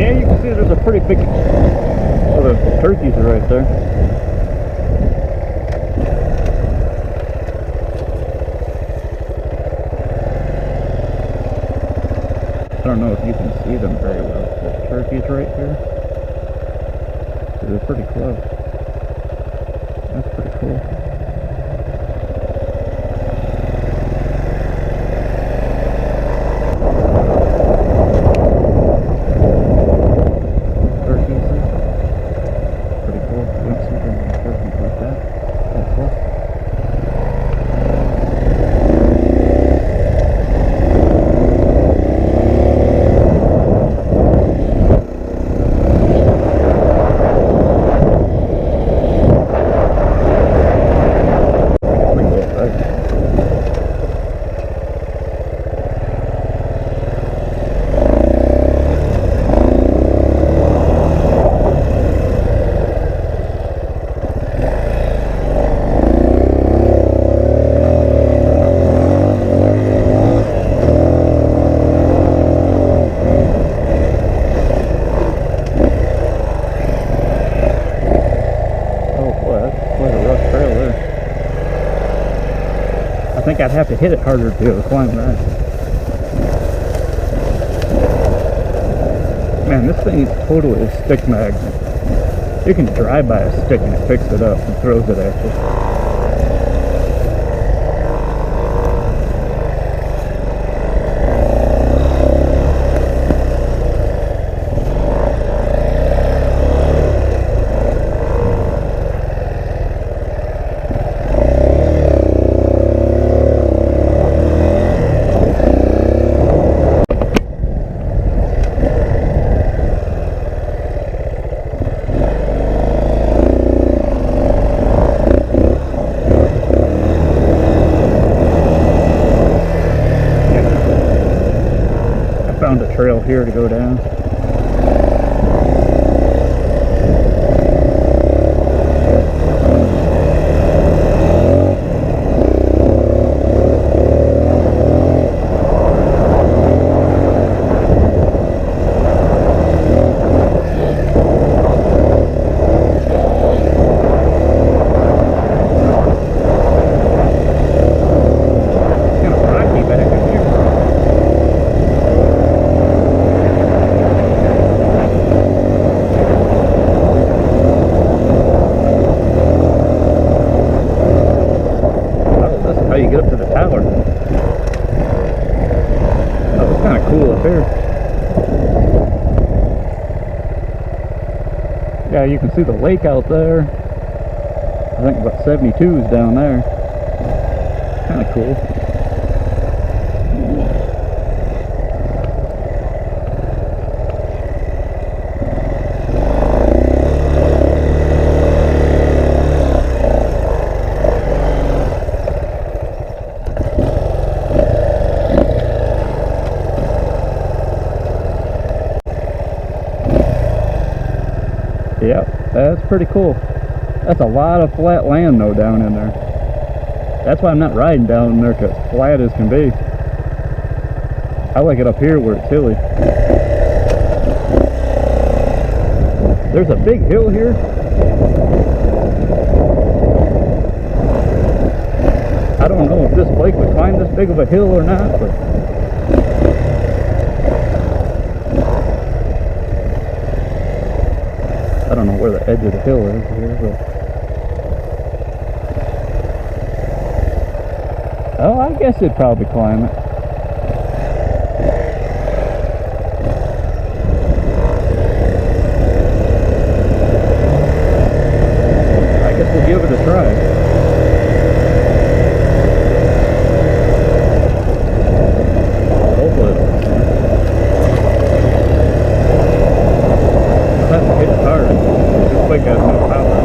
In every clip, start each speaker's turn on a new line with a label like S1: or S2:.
S1: Yeah, you can see there's a pretty big... Oh, the turkeys are right there. I don't know if you can see them very well. There's turkeys right here. So they're pretty close. That's pretty cool. I think I'd have to hit it harder to be able to climb that. Man, this thing is totally a stick magnet. You can drive by a stick and it picks it up and throws it at you. Found a trail here to go down. You get up to the tower. That was kind of cool up here. Yeah, you can see the lake out there. I think about 72 is down there. Kind of cool. Yep, that's pretty cool. That's a lot of flat land though down in there. That's why I'm not riding down in there, because it's flat as can be. I like it up here where it's hilly. There's a big hill here. I don't know if this Blake would climb this big of a hill or not, but I don't know where the edge of the hill is here, but oh, I guess it'd probably climb it. I guess we'll give it a try. Hopefully it'll climb. I'll have to hit it hard. This Blake has no power.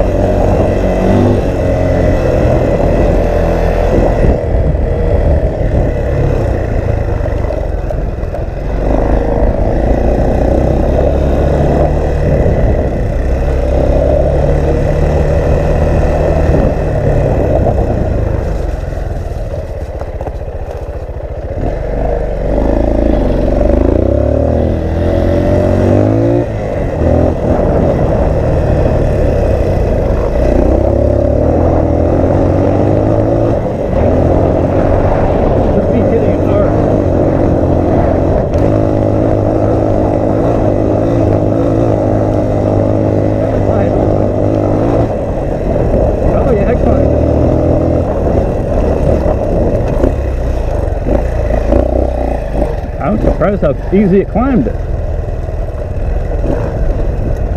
S1: surprised how easy it climbed it.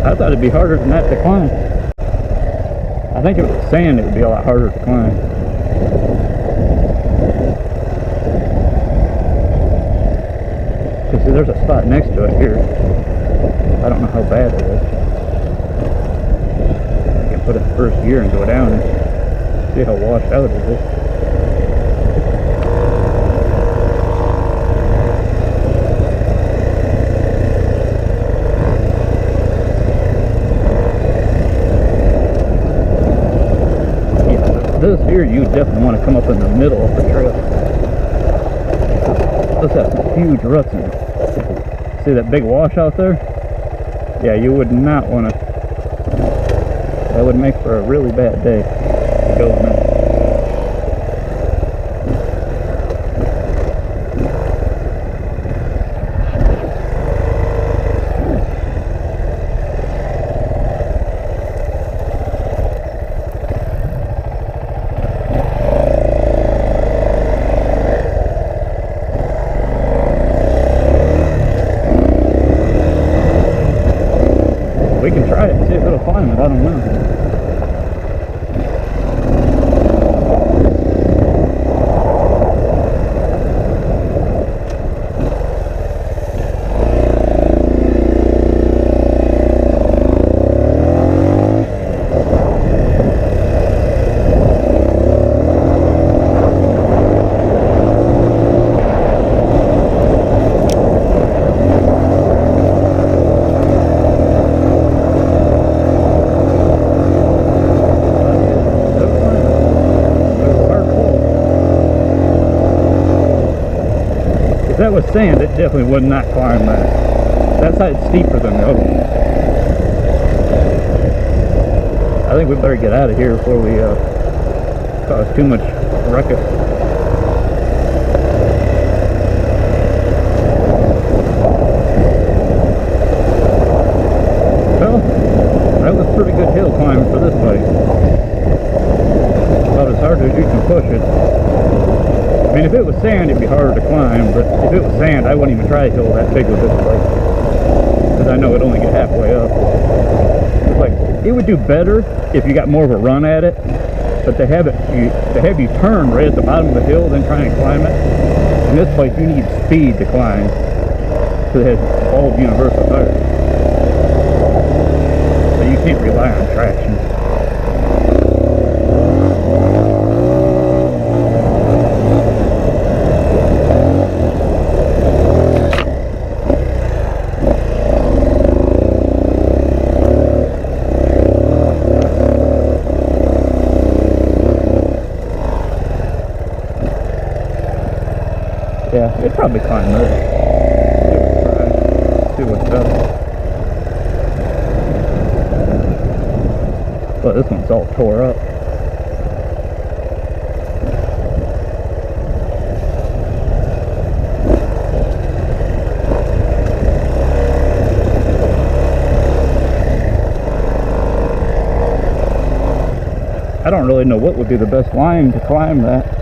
S1: I thought it'd be harder than that to climb. I think if it was sand, it would be a lot harder to climb. Because see, there's a spot next to it here. I don't know how bad it is. I can put it in first gear and go down and see how washed out it is. This here, you definitely want to come up in the middle of the trail. This has some huge ruts in it. See that big wash out there? Yeah, you would not want to. That would make for a really bad day to go in there. We can try it and see if it'll climb it, I don't know. If that was sand, it definitely would not climb that. That side's steeper than the other one. I think we better get out of here before we cause too much ruckus. Well, that was a pretty good hill climb for this place. About as hard as you can push it. I mean, if it was sand, it'd be harder to climb, but if it was sand, I wouldn't even try a hill that big with this place. Because I know it'd only get halfway up. It's like, it would do better if you got more of a run at it, but to have you turn right at the bottom of the hill, then try and climb it. In this place, you need speed to climb, because it has all of universal tires. So you can't rely on traction. Yeah, it'd probably climb there. See what's up. But this one's all tore up. I don't really know what would be the best line to climb that.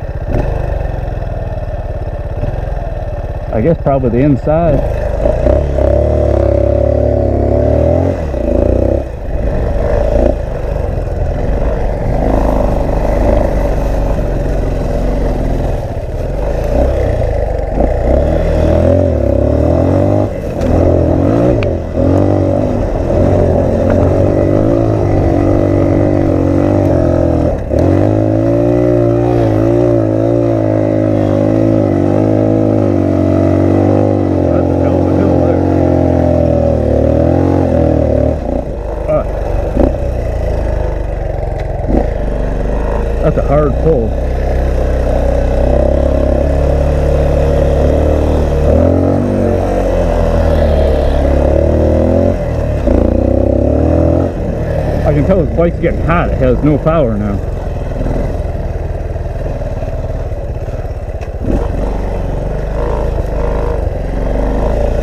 S1: I guess probably the inside. That's a hard pull. I can tell this bike's getting hot. It has no power now.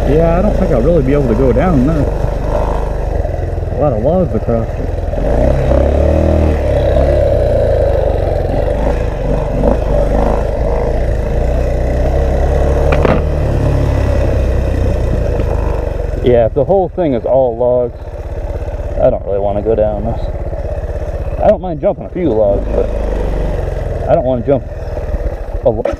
S1: Yeah, I don't think I'll really be able to go down there. A lot of logs across it. Yeah, if the whole thing is all logs, I don't really want to go down this. I don't mind jumping a few logs, but I don't want to jump a lot.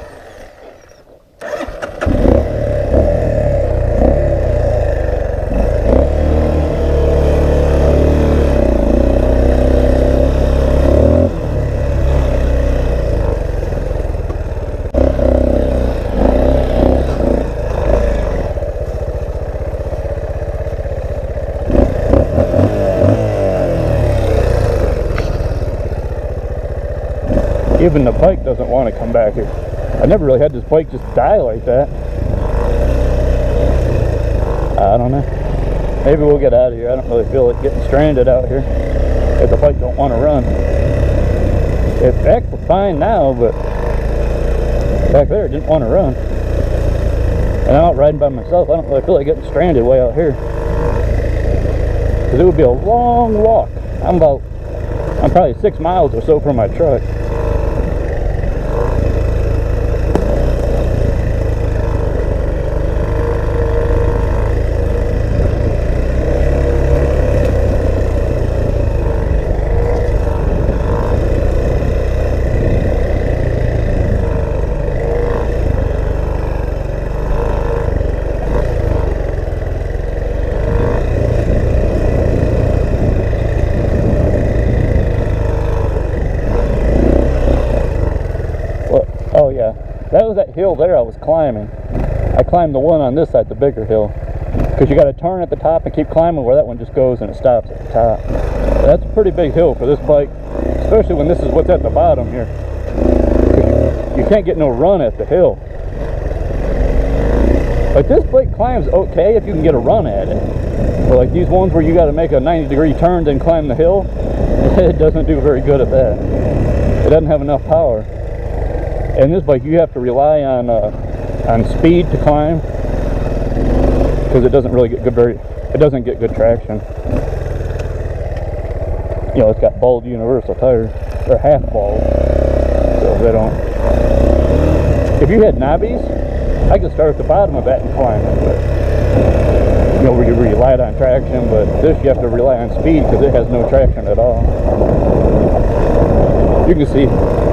S1: Even the bike doesn't want to come back here. I never really had this bike just die like that. I don't know. Maybe we'll get out of here. I don't really feel like getting stranded out here if the bike don't want to run. It's actually fine now, but back there it didn't want to run. And I'm out riding by myself. I don't really feel like getting stranded way out here, because it would be a long walk. I'm probably 6 miles or so from my truck. Oh yeah, that was that hill there I was climbing. I climbed the one on this side, the bigger hill, because you got to turn at the top and keep climbing where that one just goes and it stops at the top. That's a pretty big hill for this bike, especially when this is what's at the bottom here. You can't get no run at the hill. Like, this bike climbs okay if you can get a run at it, but like these ones where you got to make a 90-degree turn then climb the hill, it doesn't do very good at that. It doesn't have enough power. And this bike, you have to rely on speed to climb, because it doesn't really get good traction. You know, it's got bald universal tires. They're half bald, so they don't. If you had knobbies, I could start at the bottom of that and climb it, but you know, where you relied on traction. But this, you have to rely on speed because it has no traction at all. You can see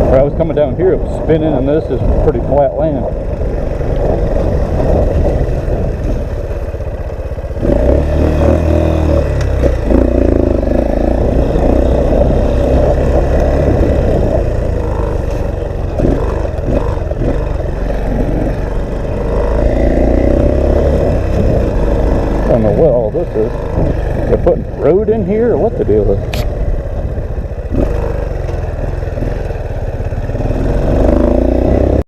S1: where I was coming down here, it was spinning, and this is pretty flat land. I don't know what all this is. They're putting road in here, or what the deal is.